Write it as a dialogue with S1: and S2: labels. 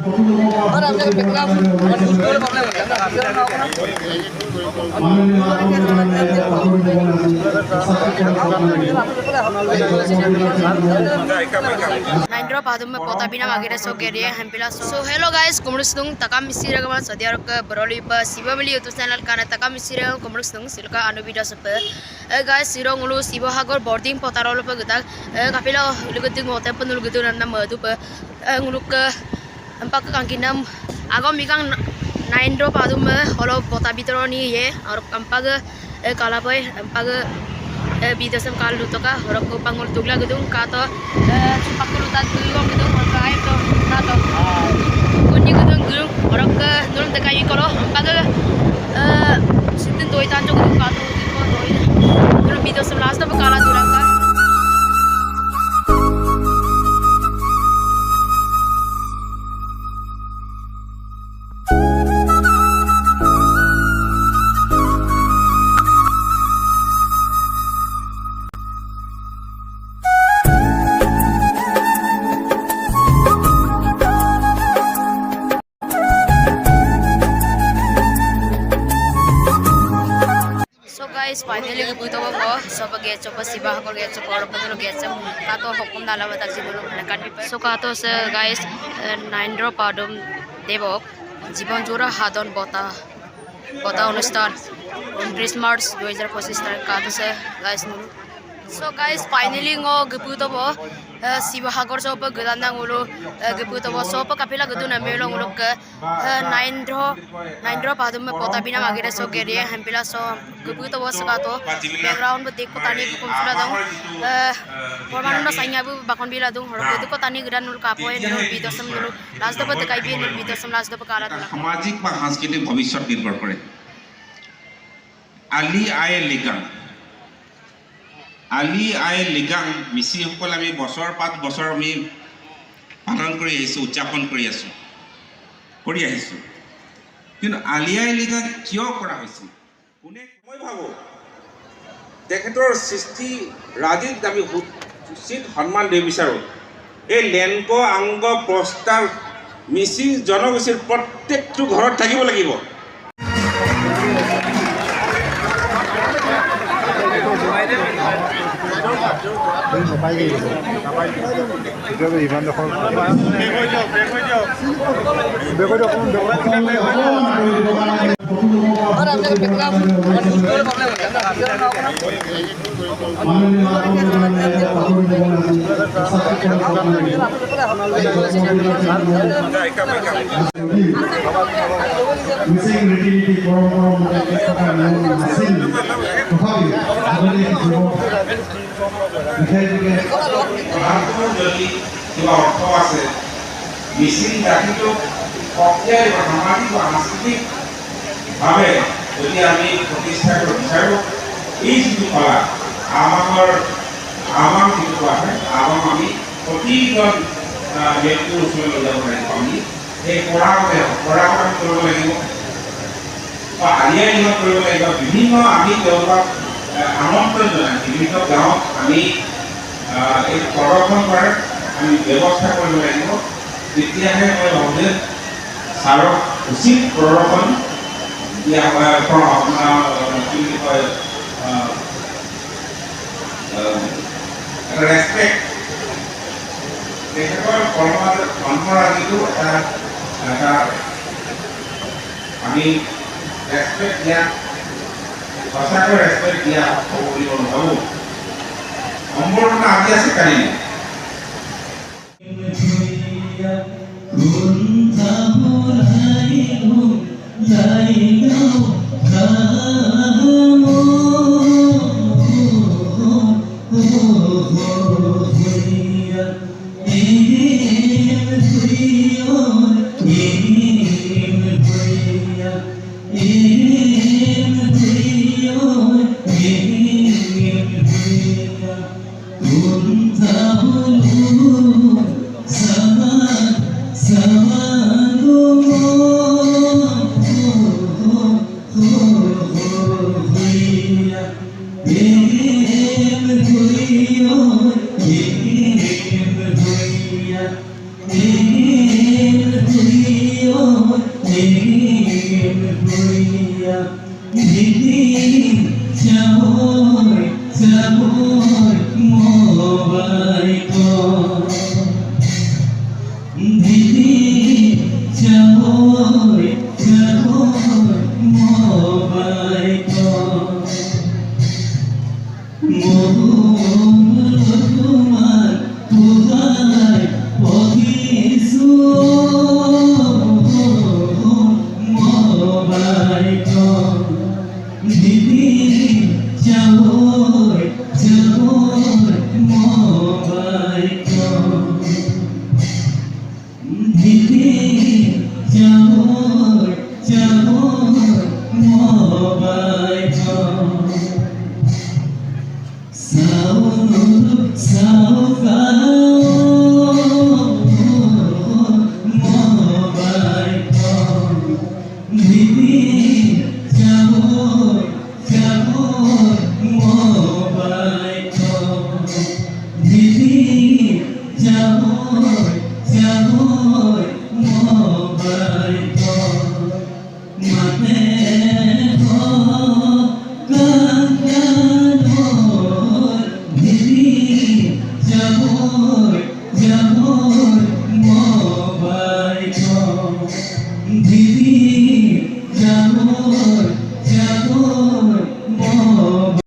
S1: और आपने पिकअप और स्कूल प्रॉब्लम है ना फिर ना होगा
S2: Nandro padum pota bina magire so gerie hempila so hello guys kumrustung takam misira gama sadiar ke broli pa sibamili youtube channel kana takam misira kumrustung silka anu video sepe guys siro ngulu sibo hagor boarding potarol pa gutak kapila luguting mote penul gitu nanam madu pa ngulu ke empak kangkinam agam mikang Nandro padum holo pota bitroni ye aur empak kalapai empak bidasam kal lutoka horok ko pangul tugla gedung kato pakul utat gulung gedung orkai to kato kunni gedung gulung horok ke nulum tekai koro paga sitin doi tanjo gedung kato ko doi nulum bidasam last to kala duranga finally ke buto ko so pag getso pa siba ko getso ko ro pag getso kato hukum dala batak sibulo nakan so kato se guys Nandro padum debok জীবন জোড়া হাদন বতা অনুষ্ঠান 29 March 2025 তারিখ কাটো se guys so guys finally ngo geputo bo Sibahagor so pa gadandang ulo geputo bo so pa kapila gadu na melong ulo ke Nandro padum pota bina magire so gerie hempila so geputo bo sakato background betik ko tani ko kumsula dong pormano na sainya bu bakon bila dong horo ko tani gadan ul kapoe no bidosam ulu last pa tekai bi ul bidosam last pa kala
S3: সামাজিক বা সাংস্কৃতিক ভবিষ্যৎ নির্ভর করে আলি আয়ে লিগাং আলি আয়ে লিগাং মিছিসকল আমি বছৰ 5 বছৰ আমি পালন কৰি আহিছোঁ উদযাপন কৰি আহিছোঁ কিন্তু আলি আয়ে লিগাং কিয় কৰা হৈছিল কোনে মই ভাবো তেখেতৰ সৃষ্টি ৰাজিক আমি উচিত সন্মান দিব বিচাৰোঁ এই লেংক আংগ প্ৰস্তাৱ মিছিং জনগোষ্ঠীৰ প্ৰত্যেকটো ঘৰত থাকিব লাগিব
S1: और आपने पिकअप और स्कूल प्रॉब्लम है ना फिर ना होगा
S4: Missing utility program missing
S3: Mising জাতিটো প্ৰক্ৰিয়াই সামাজিক বা সাংস্কৃতিক ভাৱে যদি আমি প্ৰতিষ্ঠা কৰিব বিচাৰোঁ এই যিটো কলা আমাক যিটো কোৱা হয় আমি প্ৰতিজন ব্যক্তিৰ ওচৰলৈ লৈ যাব লাগিব আমি এই পঢ়াতে কৰিব লাগিব বা আলিয়াই নিয়ম কৰিব লাগিব বিভিন্ন আমি তেওঁলোকক আমন্ত্ৰণ জনাই বিভিন্ন গাঁৱত আমি এই প্ৰদৰ্শন কৰাৰ আমি ব্যৱস্থা কৰিব লাগিব তেতিয়াহে মই ভাবোঁ যে ছাৰক উচিত প্ৰদৰ্শন দিয়া হয় কি বুলি কয় ৰেচপেক্ট তেখেতৰ কৰ্মৰাজিটো এটা আমি ৰেচপেক্ট দিয়া সঁচাকৈ ৰেচপেক্ট দিয়া হ'ব বুলি মই ভাবোঁ সম্পূৰ্ণ আজি আছে কালি
S4: Yeah.
S5: Mate